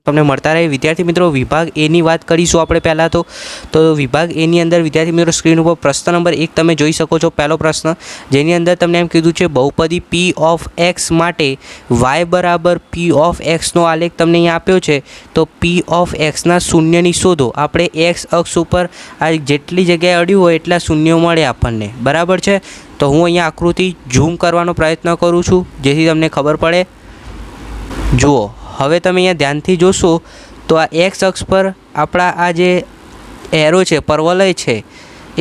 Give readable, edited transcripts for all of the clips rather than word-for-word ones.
તમને મળતા રહે। વિદ્યાર્થી મિત્રો વિભાગ એની વાત કરીશું આપણે પહેલાં તો વિભાગ એની અંદર વિદ્યાર્થી મિત્રો સ્ક્રીન ઉપર પ્રશ્ન નંબર 1 તમે જોઈ શકો છો। પહેલો પ્રશ્ન જેની અંદર તમને એમ કીધું છે બહુપદી પી ઓફ એક્સ માટે વાય બરાબર પી ઓફ એક્સનો આલેખ તમને અહીંયા આપ્યો છે। તો પી ઓફ એક્સના શૂન્યની શોધો। આપણે એક્સ અક્ષ ઉપર આ જેટલી જગ્યાએ અડ્યું હોય એટલા શૂન્યો મળે આપણને, બરાબર છે। તો હું અહીંયા આકૃતિ ઝૂમ કરવાનો પ્રયત્ન કરું છું જેથી તમને ખબર પડે। જુઓ, હવે તમે અહીંયા ધ્યાનથી જોશો તો આ એક્સ અક્ષ પર આપણા આ જે એરો છે, પરવલય છે,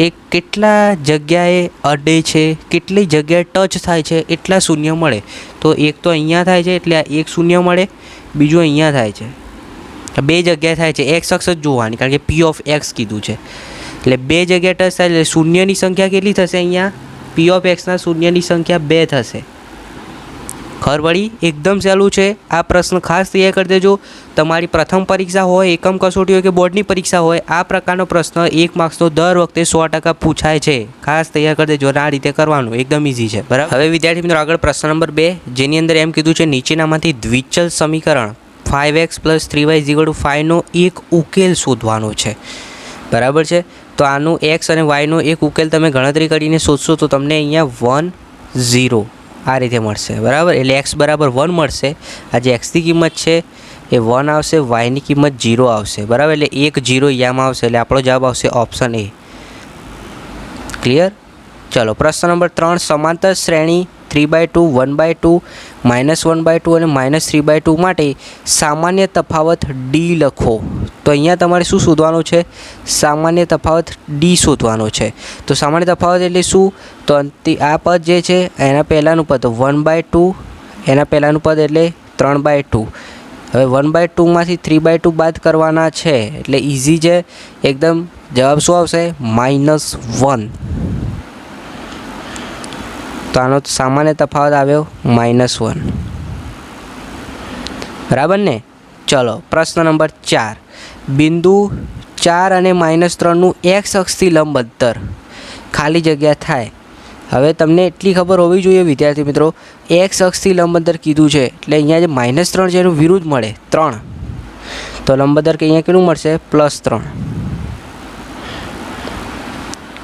એ કેટલા જગ્યાએ અડે છે, કેટલી જગ્યાએ ટચ થાય છે એટલા શૂન્ય મળે। તો એક તો અહીંયા થાય છે એટલે આ એક શૂન્ય મળે, બીજું અહીંયા થાય છે, બે જગ્યાએ થાય છે। એક્સ અક્ષ જ જોવાની કારણ કે પી ઓફ એક્સ કીધું છે એટલે બે જગ્યાએ ટચ થાય એટલે શૂન્યની સંખ્યા કેટલી થશે? અહીંયા પી ઓફ એક્સના શૂન્યની સંખ્યા 2 થશે। ખબર પડી? એકદમ સહેલું છે। આ પ્રશ્ન ખાસ તૈયાર કરી દેજો। તમારી પ્રથમ પરીક્ષા હોય, એકમ કસોટી હોય કે બોર્ડની પરીક્ષા હોય, આ પ્રકારનો પ્રશ્ન 1 માર્ક્સનો દર વખતે 100% પૂછાય છે। ખાસ તૈયાર કરી દેજો। આ રીતે કરવાનું એકદમ ઇઝી છે, બરાબર। હવે વિદ્યાર્થી મિત્રો આગળ પ્રશ્ન નંબર 2 જેની અંદર એમ કીધું છે નીચેનામાંથી દ્વિચલ સમીકરણ 5x + 3y = 5 નો એક ઉકેલ શોધવાનો છે, બરાબર છે। તો આનું x અને y નો એક ઉકેલ તમે ગણતરી કરીને શોધશો તો તમને અહીંયા 1 0 આ રીતે મળશે, બરાબર। એટલે x બરાબર 1 મળશે। આ જે xની કિંમત છે એ 1 આવશે, yની કિંમત 0 આવશે, બરાબર। એટલે 1 0 યામાં આવશે એટલે આપણો જવાબ આવશે ઓપ્શન એ। ક્લિયર? ચલો પ્રશ્ન નંબર 3 સમાંતર શ્રેણી 3/2 1/2 -1/2 અને -3/2 માટે સામાન્ય તફાવત d લખો। તો અહીંયા તમારે શું શોધવાનું છે? સામાન્ય તફાવત d શોધવાનો છે। તો સામાન્ય તફાવત એટલે શું? તો આ પદ જે છે એના પહેલાંનું પદ તો 1/2, એના પહેલાંનું પદ એટલે 3/2। હવે 1/2 માંથી 3/2 બાદ કરવાના છે એટલે ઇઝી છે એકદમ। જવાબ શું આવશે? -1। તો આનો સામાન્ય તફાવત આવ્યો -1, બરાબર ને। ચલો પ્રશ્ન નંબર 4 બિંદુ 4 અને -3નું એક્સ અક્ષથી લંબ અંતર ખાલી જગ્યા થાય। હવે તમને એટલી ખબર હોવી જોઈએ વિદ્યાર્થી મિત્રો, એક્સ અક્ષથી લંબ અંતર કીધું છે એટલે અહીંયા જે -3 છે એનું વિરુદ્ધ મળે 3, તો લંબ અંતર કે અહીંયા કેટલું મળશે? +3।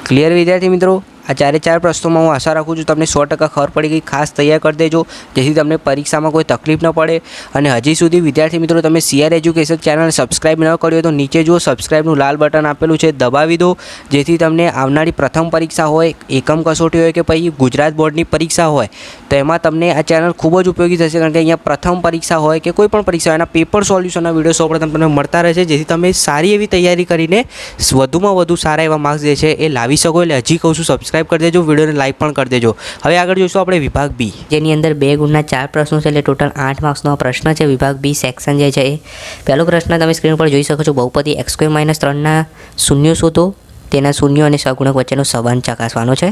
ક્લિયર વિદ્યાર્થી મિત્રો? આ 4 પ્રશ્નોમાં હું આશા રાખું છું તમને 100% ખબર પડી ગઈ। ખાસ તૈયાર કરી દેજો જેથી તમને પરીક્ષામાં કોઈ તકલીફ ન પડે। અને હજી સુધી વિદ્યાર્થી મિત્રો તમે CR એજ્યુકેશન ચેનલ સબસ્ક્રાઈબ ન કરી હોય તો નીચે જુઓ સબસ્ક્રાઈબનું લાલ બટન આપેલું છે, દબાવી દો જેથી તમને આવનારી પ્રથમ પરીક્ષા હોય, એકમ કસોટી હોય કે પછી ગુજરાત બોર્ડની પરીક્ષા હોય તો એમાં તમને આ ચેનલ ખૂબ જ ઉપયોગી થશે। કારણ કે અહીંયા પ્રથમ પરીક્ષા હોય કે કોઈ પણ પરીક્ષા હોય એના પેપર સોલ્યુશનના વિડીયો સૌપ્રથમ તમને મળતા રહે છે જેથી તમે સારી એવી તૈયારી કરીને વધુમાં વધુ સારા એવા માર્ક્સ જે છે એ લાવી શકો। એટલે હજી કહું છું સબસ્ક્રાઈબ કરી દેજો, વિડીયોને લાઈક પણ કરી દેજો। હવે આગળ જોઈશું આપણે વિભાગ બી જેની અંદર 2 ગુણના 4 પ્રશ્નો છે એટલે ટોટલ 8 માર્ક્સનો આ પ્રશ્ન છે। વિભાગ બી સેક્શન જે છે એ પહેલો પ્રશ્ન તમે સ્ક્રીન પર જોઈ શકો છો બહુપદી x² - 3ના શૂન્યો શોધો, તેના શૂન્યો અને સહગુણક વચ્ચેનો સંબંધ ચકાસવાનો છે।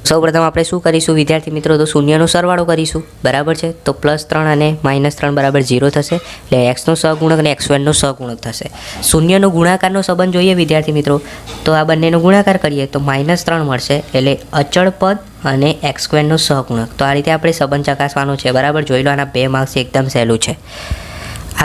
સૌપ્રથમ આપણે શું કરીશું વિદ્યાર્થી મિત્રો? તો શૂન્યનો સરવાળો કરીશું, બરાબર છે। તો +3 અને -3 બરાબર 0 થશે એટલે x નો સહગુણક અને x² નો સહગુણક થશે। શૂન્યનો ગુણાકારનો સંબંધ જોઈએ વિદ્યાર્થી મિત્રો તો આ બંનેનો ગુણાકાર કરીએ તો -3 મળશે એટલે અચળ પદ અને x² નો સહગુણક। તો આ રીતે આપણે સંબંધ ચકાસવાનો છે, બરાબર। જોઈ લો આના 2 માર્ક્સ એકદમ સહેલું છે।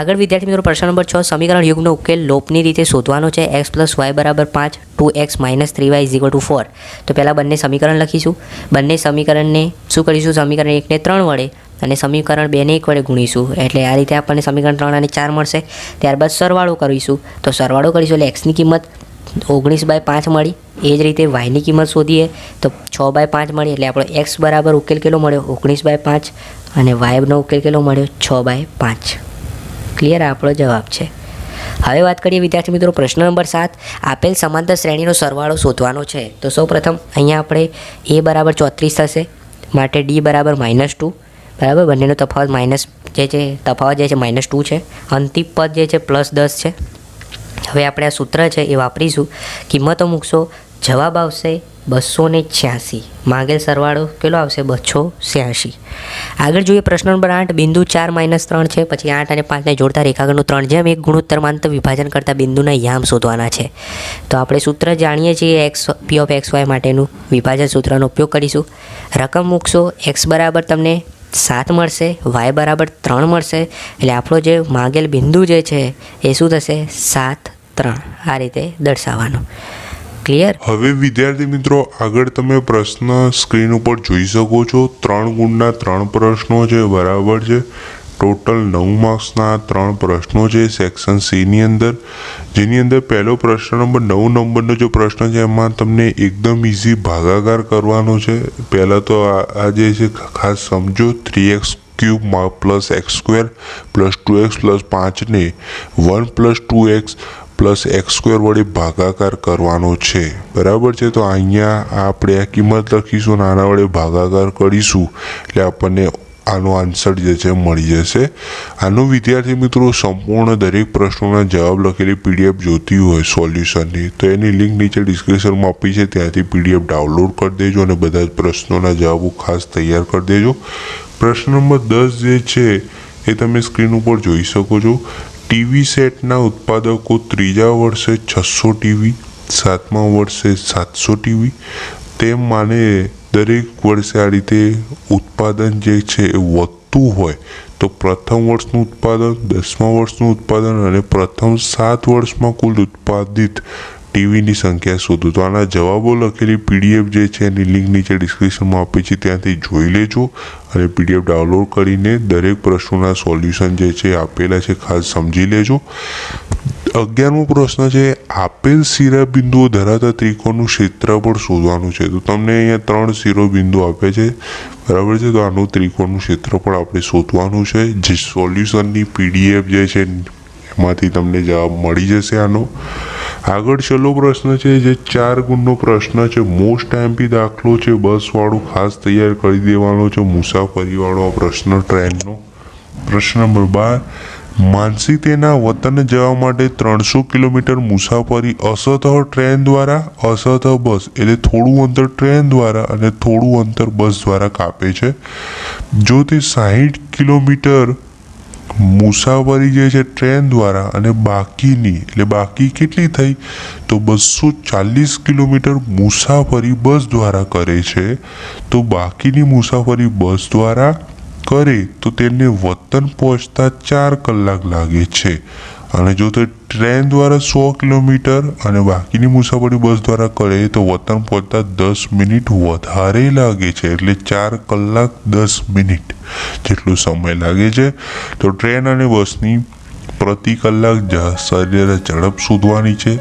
આગળ વિદ્યાર્થી મિત્રો પ્રશ્ન નંબર 6 સમીકરણ યુગનો ઉકેલ લોપની રીતે શોધવાનો છે। x + y = 5 2x - 3y = 4। તો પહેલાં બંને સમીકરણ લખીશું। બંને સમીકરણને શું કરીશું? સમીકરણ 1ને 3 વડે અને સમીકરણ 2ને 1 વડે ગુણીશું એટલે આ રીતે આપણને સમીકરણ 3 અને 4 મળશે। ત્યારબાદ સરવાળો કરીશું। તો સરવાળો કરીશું એટલે xની કિંમત 19/5 મળી। એ જ રીતે yની કિંમત શોધીએ તો 6/5 મળી એટલે આપણો x બરાબર ઉકેલ કેટલો મળ્યો? 19/5 અને yનો ઉકેલ કેટલો મળ્યો? 6/5। ક્લિયર? આપણો જવાબ છે। હવે વાત કરીએ વિદ્યાર્થી મિત્રો પ્રશ્ન નંબર 7 આપેલ સમાંતર શ્રેણીનો સરવાળો શોધવાનો છે। તો સૌપ્રથમ અહીંયા આપણે a બરાબર 34 થશે માટે d બરાબર -2, બરાબર। બંનેનો તફાવત જે છે -2 છે। અંતિમ પદ જે છે +10 છે। હવે આપણે આ સૂત્ર છે એ વાપરીશું, કિંમતો મૂકશો, જવાબ આવશે 286। માંગેલ સરવાળો કેટલો આવશે? 286। આગળ જોઈએ પ્રશ્ન નંબર 8 બિંદુ 4 - 3 છે, પછી 8 અને 5ને જોડતા રેખાખંડનું 3:1 ગુણોત્તરમાં વિભાજન કરતા બિંદુના યામ શોધવાના છે। તો આપણે સૂત્ર જાણીએ છીએ p of xy માટેનું વિભાજન સૂત્રનો ઉપયોગ કરીશું। રકમ મૂકશો, x બરાબર તમને 7 મળશે, y બરાબર 3 મળશે. એટલે આપણો જે માંગેલ બિંદુ જે છે એ શું થશે? 7, 3. આ રીતે દર્શાવવાનું. ક્લિયર? હવે વિદ્યાર્થી મિત્રો આગળ તમે પ્રશ્ન સ્ક્રીન ઉપર જોઈ શકો છો. 3 ગુણના 3 પ્રશ્નો છે, બરાબર છે. ટોટલ 9 માર્ક્સના 3 પ્રશ્નો છે સેક્શન સી ની અંદર, જેની અંદર પહેલો પ્રશ્ન નંબર 9 નંબરનો જે પ્રશ્ન છે એમાં તમને એકદમ ઇઝી ભાગાકાર કરવાનો છે. પહેલાં તો આ જે છે ખાસ સમજો. 3x cube plus x square plus 2x plus 5ને 1 plus 2x plus x square વડે ભાગાકાર કરવાનો છે, બરાબર છે. તો અહીંયા આપણે આ કિંમત લખીશું અને આના વડે ભાગાકાર કરીશું એટલે આપણને આનો આન્સર જે છે મળી જશે. આનો વિદ્યાર્થી મિત્રો સંપૂર્ણ દરેક પ્રશ્નોના જવાબ લખેલી પીડીએફ જોતી હોય સોલ્યુશનની તો એની લિંક નીચે ડિસ્ક્રિપ્શનમાં આપી છે, ત્યાંથી પીડીએફ ડાઉનલોડ કરી દેજો અને બધા જ પ્રશ્નોના જવાબો ખાસ તૈયાર કરી દેજો. પ્રશ્ન નંબર 10 જે છે એ તમે સ્ક્રીન ઉપર જોઈ શકો છો. ટીવી સેટના ઉત્પાદકો ત્રીજા વર્ષે 600 ટીવી, 7મા વર્ષે 700 ટીવી, તેમ માને દરેક વર્ષે આ રીતે ઉત્પાદન જે છે એ વધતું હોય તો પ્રથમ વર્ષનું ઉત્પાદન, 10મા વર્ષનું ઉત્પાદન અને પ્રથમ 7 વર્ષમાં કુલ ઉત્પાદિત ટીવીની સંખ્યા શોધો. તો આના જવાબો લખેલી પીડીએફ જે છે એની લિંક નીચે ડિસ્ક્રિપ્શનમાં આપી છે, ત્યાંથી જોઈ લેજો અને પીડીએફ ડાઉનલોડ કરીને દરેક પ્રશ્નોના સોલ્યુશન જે છે આપેલા છે ખાસ સમજી લેજો. 11મો પ્રશ્ન છે, આપેલ શિરોબિંદુઓ ધરાવતા ત્રિકોણનું ક્ષેત્રફળ શોધવાનું છે. તો તમને અહીંયા 3 શિરોબિંદુ આપે છે, બરાબર છે. તો આનું ત્રિકોણનું ક્ષેત્રફળ આપણે શોધવાનું છે. જે સોલ્યુશનની પીડીએફ જે છે એમાંથી તમને જવાબ મળી જશે આનો. આગળ છેલ્લો પ્રશ્ન છે જે 4 ગુણનો પ્રશ્ન છે. મોસ્ટ એમપી દાખલો છે, બસવાળું ખાસ તૈયાર કરી દેવાનો છે. મુસાફરીવાળો આ પ્રશ્ન ટ્રેનનો. પ્રશ્ન નંબર 12, માનસી તેના વતન જવા માટે 300 કિલોમીટર મુસાફરી અસતઃ ટ્રેન દ્વારા, અસતઃ બસ એટલે થોડું અંતર ટ્રેન દ્વારા અને થોડું અંતર બસ દ્વારા કાપે છે. જો તે 60 કિલોમીટર મુસાફરી જે છે ટ્રેન દ્વારા અને બાકીની એટલે બાકી કેટલી થઈ તો 240 કિલોમીટર મુસાફરી બસ દ્વારા કરે છે, તો બાકીની મુસાફરી બસ દ્વારા કરે તો તેને વતન પહોંચતા 4 કલાક લાગે છે. અને જો તે ટ્રેન દ્વારા 100 કિલોમીટર અને બાકીની મુસાફરી બસ દ્વારા કરે તો વતન પહોંચતા 10 મિનિટ વધારે લાગે છે, એટલે 4 કલાક 10 મિનિટ જેટલો સમય લાગે છે. તો ટ્રેન અને બસની પ્રતિ કલાક સરેરાશ ઝડપ શોધવાની છે.